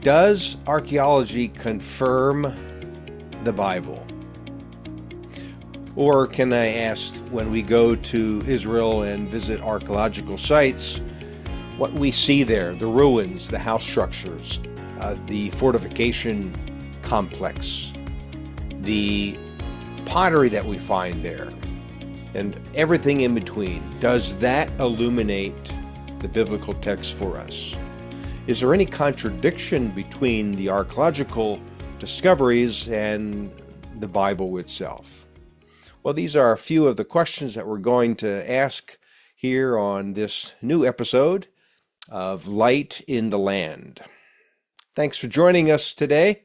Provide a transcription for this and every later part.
Does archaeology confirm the Bible? Or can I ask, when we go to Israel and visit archaeological sites, what we see there, the ruins, the house structures, the fortification complex, the pottery that we find there, and everything in between, does that illuminate the biblical text for us? Is there any contradiction between the archaeological discoveries and the Bible itself? Well, these are a few of the questions that we're going to ask here on this new episode of Light in the Land. Thanks for joining us today.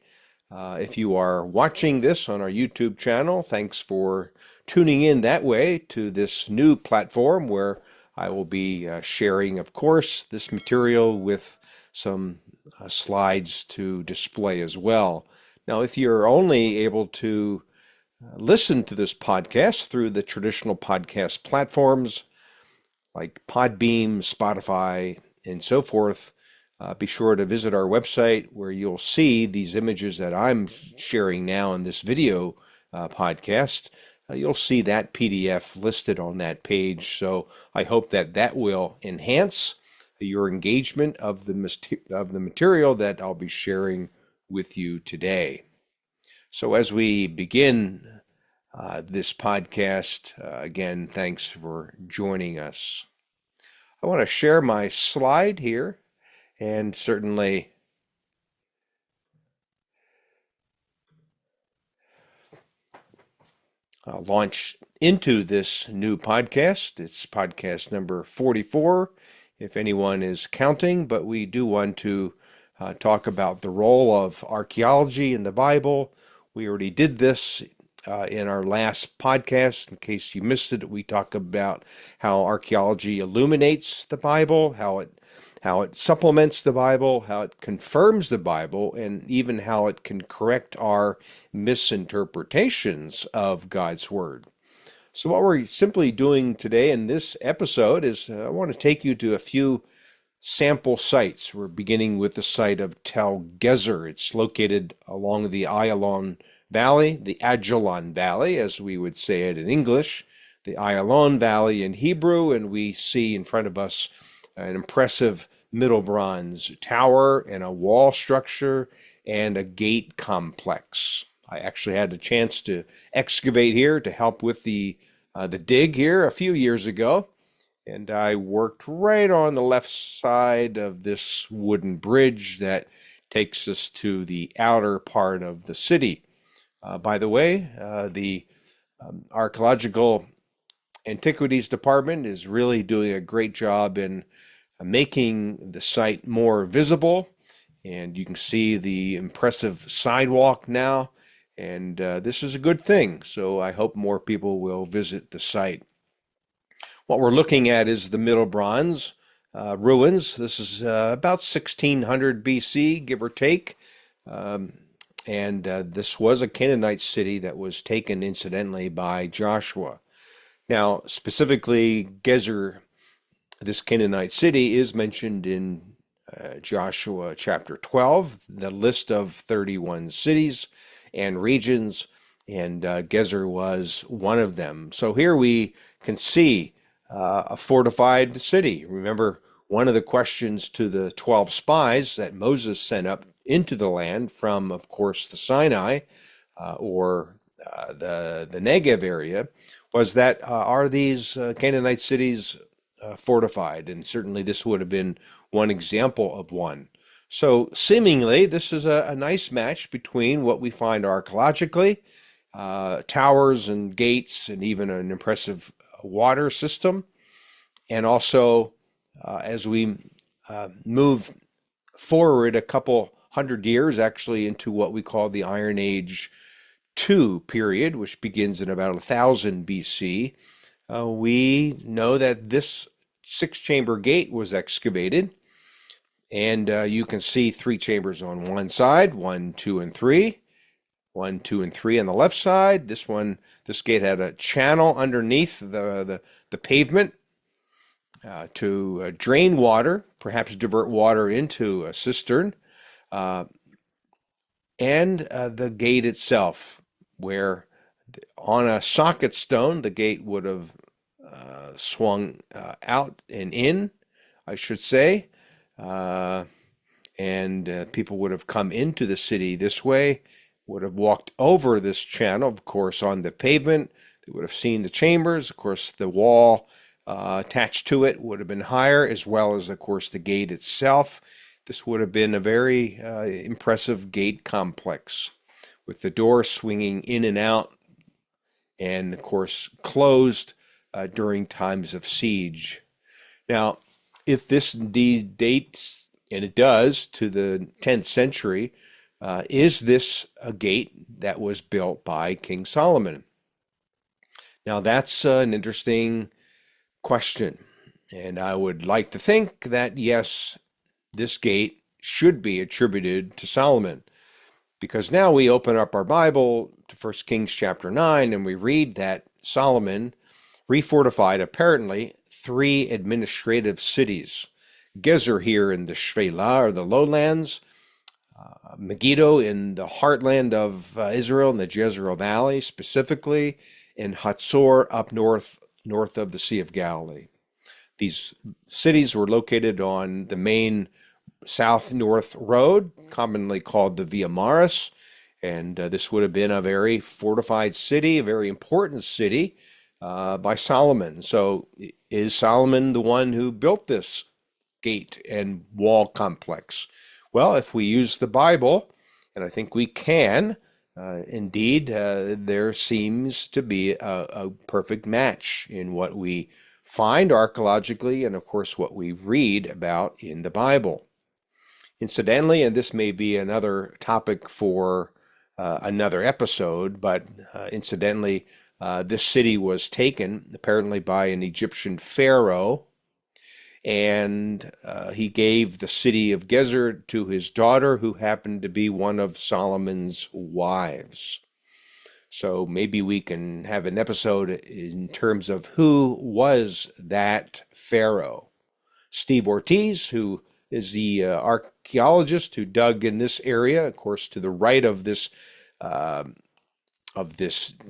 If you are watching this on our YouTube channel, thanks for tuning in that way to this new platform where I will be sharing, of course, this material with some slides to display as well. Now, if you're only able to listen to this podcast through the traditional podcast platforms like Podbeam, Spotify, and so forth, be sure to visit our website where you'll see these images that I'm sharing now in this video podcast. You'll see that PDF listed on that page. So I hope that that will enhance your engagement of the material that I'll be sharing with you today. So as we begin this podcast, again, thanks for joining us. I want to share my slide here and certainly launch into this new podcast. It's podcast number 44, if anyone is counting, but we do want to talk about the role of archaeology in the Bible. We already did this in our last podcast. In case you missed it, we talk about how archaeology illuminates the Bible, how it supplements the Bible, how it confirms the Bible, and even how it can correct our misinterpretations of God's Word. So what we're simply doing today in this episode is I want to take you to a few sample sites. We're beginning with the site of Tel Gezer. It's located along the Ayalon Valley, the Ajalon Valley, as we would say it in English, the Ayalon Valley in Hebrew, and we see in front of us an impressive Middle Bronze tower and a wall structure and a gate complex. I actually had a chance to excavate here to help with the dig here a few years ago, and I worked right on the left side of this wooden bridge that takes us to the outer part of the city. By the way, the Archaeological Antiquities Department is really doing a great job in making the site more visible, and you can see the impressive sidewalk now, and this is a good thing. So I hope more people will visit the site. What we're looking at is the Middle Bronze ruins. This is about 1600 BC, give or take. And this was a Canaanite city that was taken incidentally by Joshua. Now, specifically, Gezer, this Canaanite city, is mentioned in Joshua chapter 12, the list of 31 cities and regions, and Gezer was one of them. So here we can see a fortified city. Remember, one of the questions to the 12 spies that Moses sent up into the land from, of course, the Sinai or the Negev area was that are these Canaanite cities fortified? And certainly this would have been one example of one. So seemingly this is a nice match between what we find archaeologically, towers and gates and even an impressive water system, and also as we move forward a couple hundred years actually into what we call the Iron Age II period, which begins in about 1000 BC, we know that this six-chamber gate was excavated, and you can see three chambers on one side, 1, 2, and 3. 1, 2, and 3 on the left side. This gate had a channel underneath the pavement to drain water, perhaps divert water into a cistern. uh, and the gate itself, where on a socket stone, the gate would have swung out and in, I should say, uh, and people would have come into the city this way, would have walked over this channel, of course, on the pavement. They would have seen the chambers. Of course, the wall attached to it would have been higher, as well as, of course, the gate itself. This would have been a very impressive gate complex with the door swinging in and out, and, of course, closed during times of siege. Now, if this indeed dates, and it does, to the 10th century, is this a gate that was built by King Solomon? Now, that's an interesting question, and I would like to think that, yes, this gate should be attributed to Solomon, because now we open up our Bible to 1 Kings chapter 9, and we read that Solomon refortified, apparently, 3 administrative cities. Gezer here in the Shephelah, or the lowlands, Megiddo in the heartland of Israel, in the Jezreel Valley specifically, and Hatzor up north of the Sea of Galilee. These cities were located on the main south-north road, commonly called the Via Maris, and this would have been a very fortified city, a very important city by Solomon. So is Solomon the one who built this gate and wall complex? Well, if we use the Bible, and I think we can, indeed, there seems to be a perfect match in what we find archaeologically and, of course, what we read about in the Bible. Incidentally, and this may be another topic for another episode, but incidentally, this city was taken apparently by an Egyptian pharaoh, and he gave the city of Gezer to his daughter, who happened to be one of Solomon's wives. So maybe we can have an episode in terms of who was that pharaoh. Steve Ortiz, who is the archaeologist who dug in this area, of course, to the right of this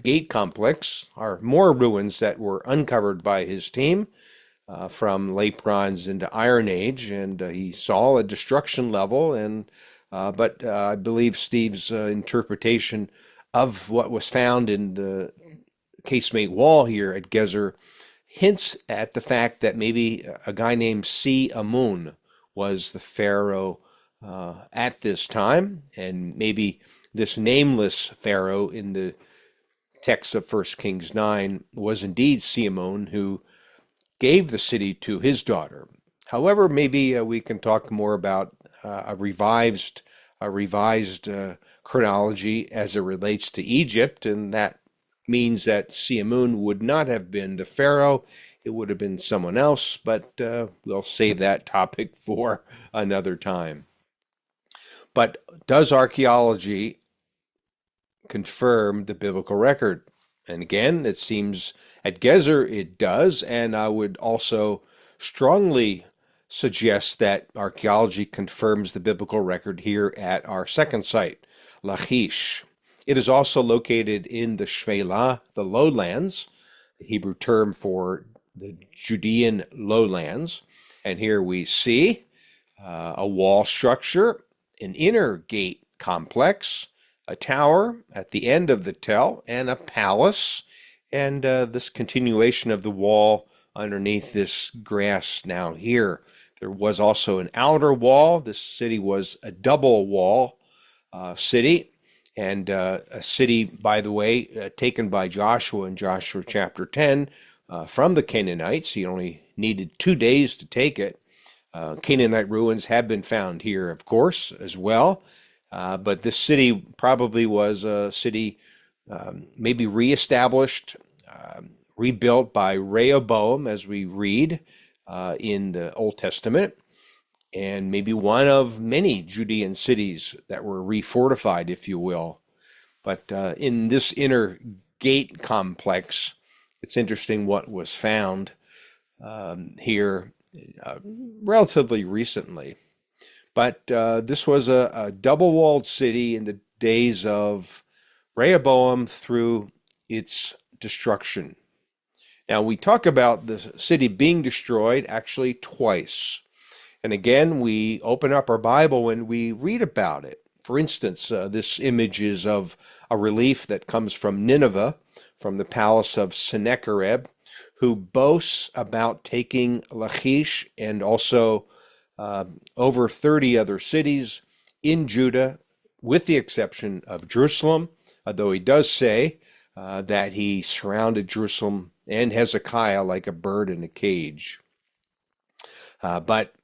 gate complex, are more ruins that were uncovered by his team. From late bronze into Iron Age, and he saw a destruction level, and but I believe Steve's interpretation of what was found in the casemate wall here at Gezer hints at the fact that maybe a guy named Amun was the pharaoh at this time, and maybe this nameless pharaoh in the text of 1 Kings 9 was indeed Amun, who gave the city to his daughter. However, maybe we can talk more about a revised chronology as it relates to Egypt, and that means that Amun would not have been the pharaoh. It would have been someone else, but we'll save that topic for another time. But does archaeology confirm the biblical record? And again, it seems at Gezer it does, and I would also strongly suggest that archaeology confirms the biblical record here at our second site, Lachish. It is also located in the Shephelah, the lowlands, the Hebrew term for the Judean lowlands. And here we see a wall structure, an inner gate complex, a tower at the end of the Tel, and a palace, and this continuation of the wall underneath this grass now here. There was also an outer wall. This city was a double wall city, and a city, by the way, taken by Joshua in Joshua chapter 10 from the Canaanites. He only needed 2 days to take it. Canaanite ruins have been found here, of course, as well. But this city probably was a city maybe reestablished, rebuilt by Rehoboam, as we read in the Old Testament, and maybe one of many Judean cities that were refortified, if you will. But in this inner gate complex, it's interesting what was found here relatively recently. But this was a double-walled city in the days of Rehoboam through its destruction. Now, we talk about the city being destroyed actually twice. And again, we open up our Bible and we read about it. For instance, this image is of a relief that comes from Nineveh, from the palace of Sennacherib, who boasts about taking Lachish and also over 30 other cities in Judah, with the exception of Jerusalem, though he does say that he surrounded Jerusalem and Hezekiah like a bird in a cage. But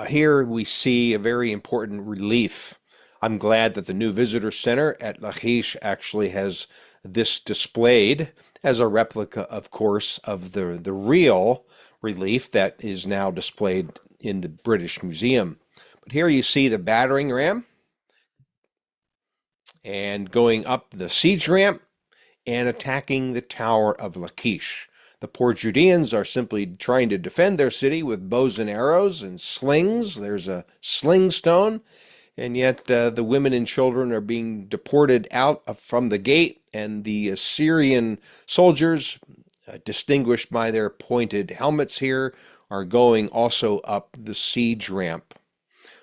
here we see a very important relief. I'm glad that the new visitor center at Lachish actually has this displayed as a replica, of course, of the real relief that is now displayed in the British Museum. But here you see the battering ram and going up the siege ramp and attacking the tower of Lachish. The poor Judeans are simply trying to defend their city with bows and arrows and slings. There's a sling stone, and yet the women and children are being deported out from the gate, and the Assyrian soldiers, distinguished by their pointed helmets here, are going also up the siege ramp.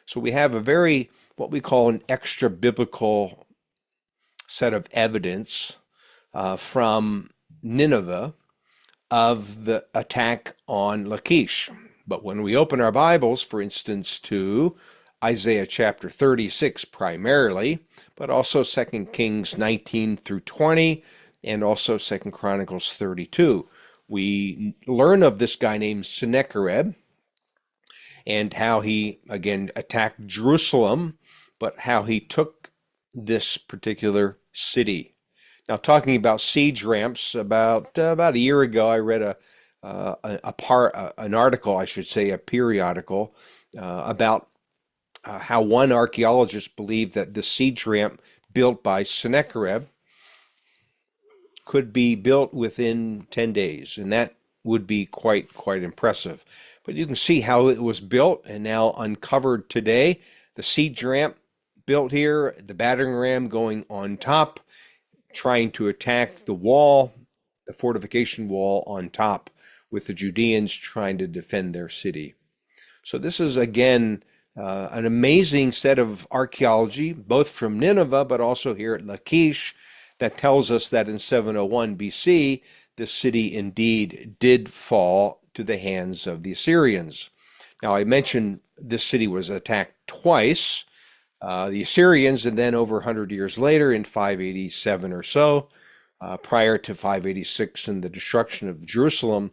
So we have a very, what we call an extra biblical set of evidence from Nineveh of the attack on Lachish. But when we open our Bibles, for instance, to Isaiah chapter 36 primarily, but also 2 Kings 19 through 20, and also 2 Chronicles 32, we learn of this guy named Sennacherib and how he, again, attacked Jerusalem, but how he took this particular city. Now, talking about siege ramps, about a year ago, I read an article, I should say, a periodical, about how one archaeologist believed that the siege ramp built by Sennacherib could be built within 10 days, and that would be quite impressive. But you can see how it was built and now uncovered today. The siege ramp built here, the battering ram going on top, trying to attack the wall, the fortification wall on top, with the Judeans trying to defend their city. So this is, again, an amazing set of archaeology, both from Nineveh, but also here at Lachish, that tells us that in 701 BC, this city indeed did fall to the hands of the Assyrians. Now, I mentioned this city was attacked twice, the Assyrians, and then over 100 years later in 587 or so, prior to 586 and the destruction of Jerusalem,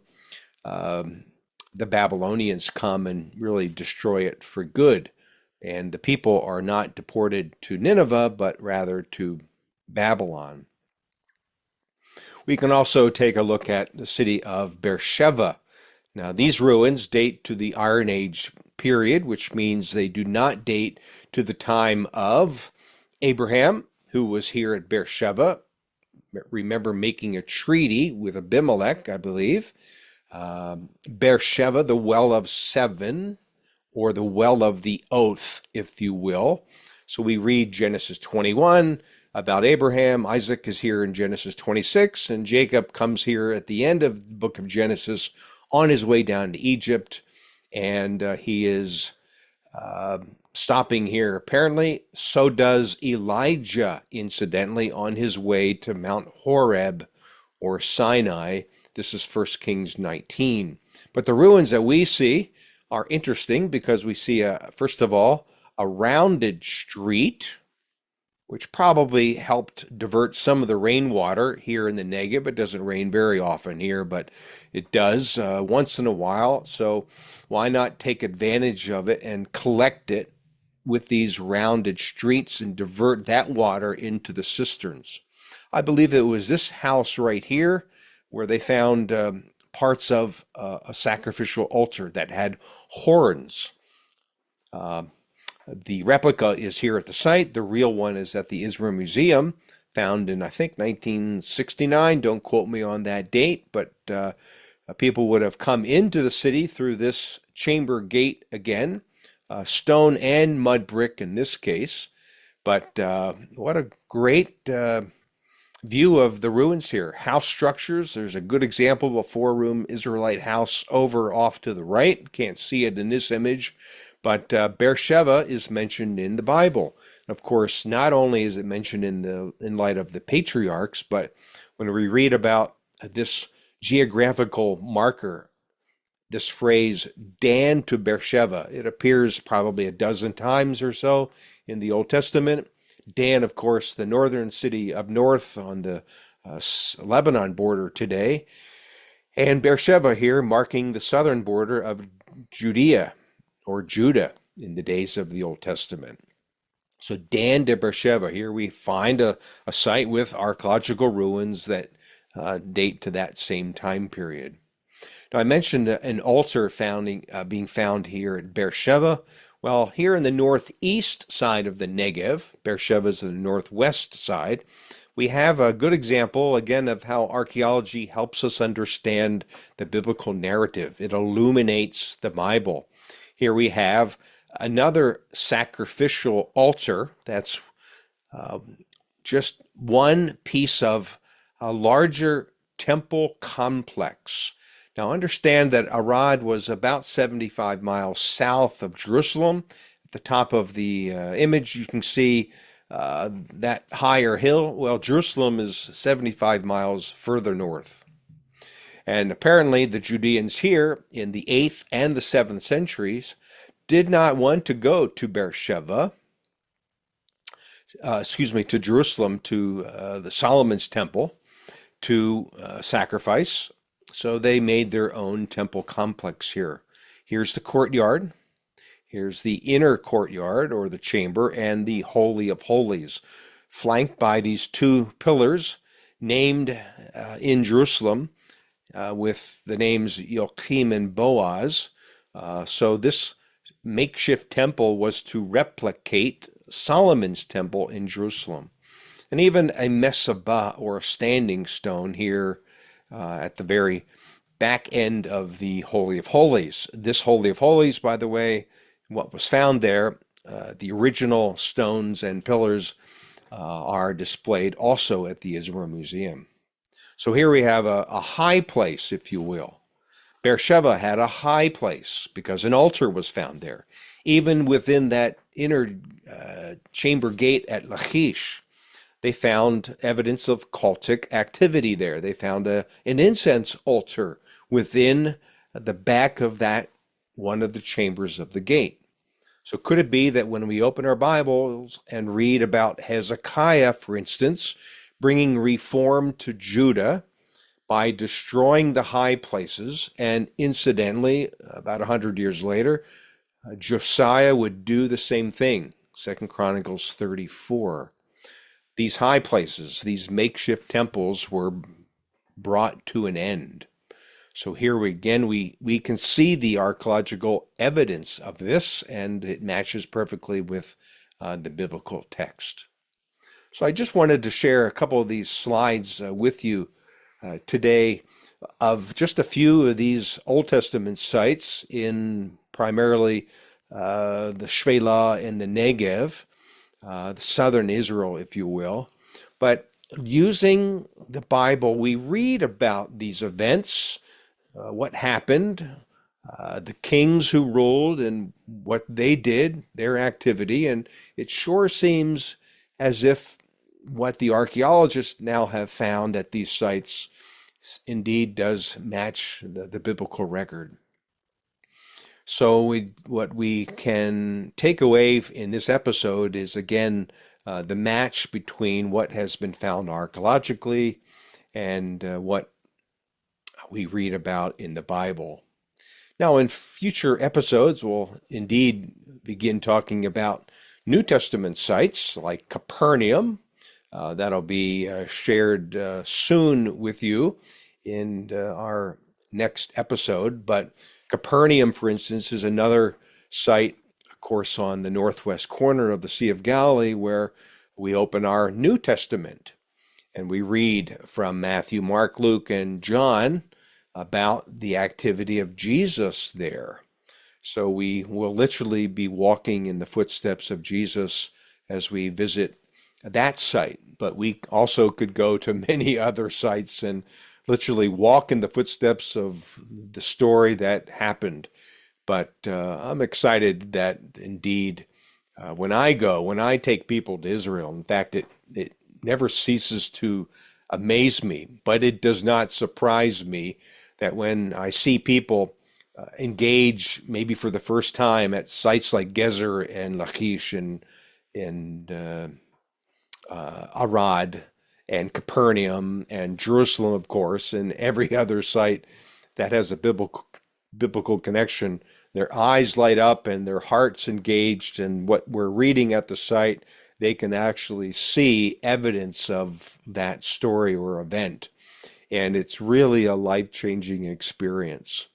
the Babylonians come and really destroy it for good. And the people are not deported to Nineveh, but rather to Babylon. We can also take a look at the city of Beersheba. Now, these ruins date to the Iron Age period, which means they do not date to the time of Abraham, who was here at Beersheba. Remember making a treaty with Abimelech, I believe. Beersheba, the well of seven, or the well of the oath, if you will. So we read Genesis 21 about Abraham. Isaac is here in Genesis 26, and Jacob comes here at the end of the book of Genesis on his way down to Egypt, and he is stopping here apparently. So does Elijah, incidentally, on his way to Mount Horeb or Sinai. This is 1 Kings 19. But the ruins that we see are interesting because we see, first of all, a rounded street, which probably helped divert some of the rainwater here in the Negev. It doesn't rain very often here, but it does once in a while. So why not take advantage of it and collect it with these rounded streets and divert that water into the cisterns? I believe it was this house right here where they found parts of a sacrificial altar that had horns. The replica is here at the site. The real one is at the Israel Museum, found in, I think, 1969. Don't quote me on that date, but people would have come into the city through this chamber gate again, stone and mud brick in this case. But what a great view of the ruins here. House structures. There's a good example of a four-room Israelite house over off to the right. Can't see it in this image, but Beersheba is mentioned in the Bible. Of course, not only is it mentioned in light of the patriarchs, but when we read about this geographical marker, this phrase Dan to Beersheba, it appears probably a dozen times or so in the Old Testament. Dan, of course, the northern city up north on the Lebanon border today, and Beersheba here marking the southern border of Judea or Judah in the days of the Old Testament. So Dan to Beersheba, here we find a site with archaeological ruins that date to that same time period. Now, I mentioned an altar being found here at Beersheba. Well, here in the northeast side of the Negev, Beersheba is in the northwest side, we have a good example, again, of how archaeology helps us understand the biblical narrative. It illuminates the Bible. Here we have another sacrificial altar that's just one piece of a larger temple complex. Now understand that Arad was about 75 miles south of Jerusalem. At the top of the image, you can see that higher hill. Well, Jerusalem is 75 miles further north. And apparently the Judeans here in the 8th and the 7th centuries did not want to go to Beersheba, to Jerusalem, to the Solomon's temple to sacrifice. So they made their own temple complex here. Here's the courtyard. Here's the inner courtyard or the chamber and the Holy of Holies, flanked by these two pillars named in Jerusalem with the names Joachim and Boaz. So this makeshift temple was to replicate Solomon's temple in Jerusalem. And even a mesabah or a standing stone here at the very back end of the Holy of Holies. This Holy of Holies, by the way, what was found there, the original stones and pillars are displayed also at the Israel Museum. So here we have a high place, if you will. Beersheba had a high place because an altar was found there. Even within that inner chamber gate at Lachish, they found evidence of cultic activity there. They found an incense altar within the back of that one of the chambers of the gate. So could it be that when we open our Bibles and read about Hezekiah, for instance, bringing reform to Judah by destroying the high places, and incidentally, about 100 years later, Josiah would do the same thing, 2 Chronicles 34. These high places, these makeshift temples were brought to an end. So here we can see the archaeological evidence of this, and it matches perfectly with the biblical text. So I just wanted to share a couple of these slides with you today of just a few of these Old Testament sites in primarily the Shephelah and the Negev, the southern Israel, if you will. But using the Bible, we read about these events, what happened, the kings who ruled and what they did, their activity, and it sure seems as if what the archaeologists now have found at these sites indeed does match the biblical record. So what we can take away in this episode is, again, the match between what has been found archaeologically and what we read about in the Bible. Now, in future episodes, we'll indeed begin talking about New Testament sites like Capernaum. That'll be shared soon with you in our next episode. But Capernaum, for instance, is another site, of course, on the northwest corner of the Sea of Galilee, where we open our New Testament and we read from Matthew, Mark, Luke, and John about the activity of Jesus there. So we will literally be walking in the footsteps of Jesus as we visit that site. But we also could go to many other sites and literally walk in the footsteps of the story that happened. But I'm excited that indeed, when I take people to Israel, in fact, it never ceases to amaze me, but it does not surprise me that when I see people engage maybe for the first time at sites like Gezer and Lachish and Arad and Capernaum and Jerusalem, of course, and every other site that has a biblical connection, their eyes light up and their hearts engaged, and what we're reading at the site, they can actually see evidence of that story or event. And it's really a life-changing experience.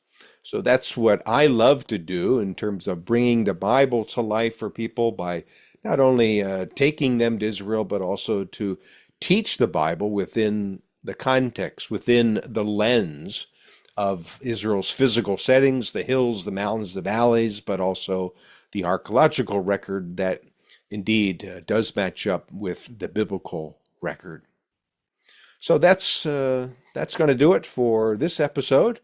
So that's what I love to do in terms of bringing the Bible to life for people by not only taking them to Israel, but also to teach the Bible within the context, within the lens of Israel's physical settings, the hills, the mountains, the valleys, but also the archaeological record that indeed does match up with the biblical record. So that's going to do it for this episode,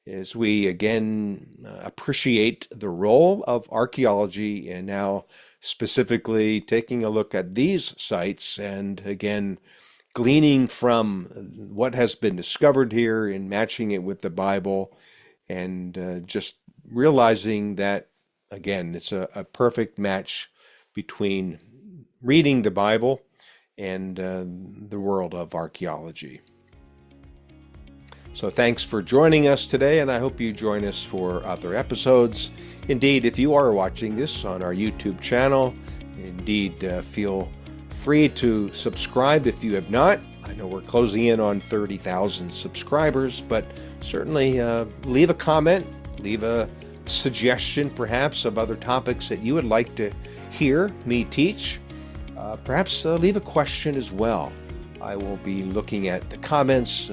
as we again appreciate the role of archaeology, and now specifically taking a look at these sites and again gleaning from what has been discovered here and matching it with the Bible, and just realizing that again it's a perfect match between reading the Bible and the world of archaeology. So thanks for joining us today, and I hope you join us for other episodes. Indeed, if you are watching this on our YouTube channel, indeed feel free to subscribe if you have not. I know we're closing in on 30,000 subscribers, but certainly leave a comment, leave a suggestion perhaps of other topics that you would like to hear me teach. Perhaps leave a question as well. I will be looking at the comments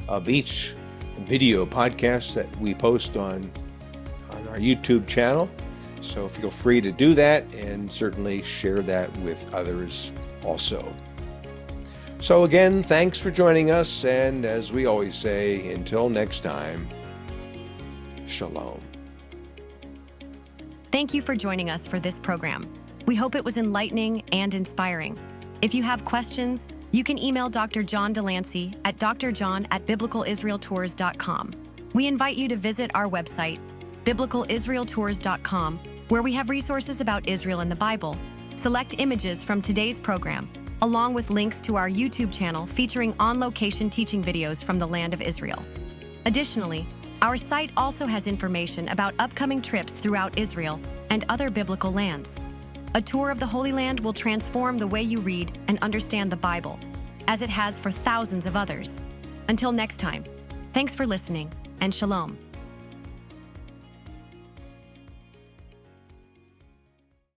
of each video podcast that we post on our YouTube channel. So feel free to do that, and certainly share that with others also. So again, thanks for joining us, and as we always say, until next time, shalom. Thank you for joining us for this program. We hope it was enlightening and inspiring. If you have questions, you can email Dr. John DeLancey at drjohn@biblicalisraeltours.com. We invite you to visit our website, biblicalisraeltours.com, where we have resources about Israel and the Bible. Select images from today's program, along with links to our YouTube channel featuring on-location teaching videos from the land of Israel. Additionally, our site also has information about upcoming trips throughout Israel and other biblical lands. A tour of the Holy Land will transform the way you read and understand the Bible, as it has for thousands of others. Until next time, thanks for listening, and shalom.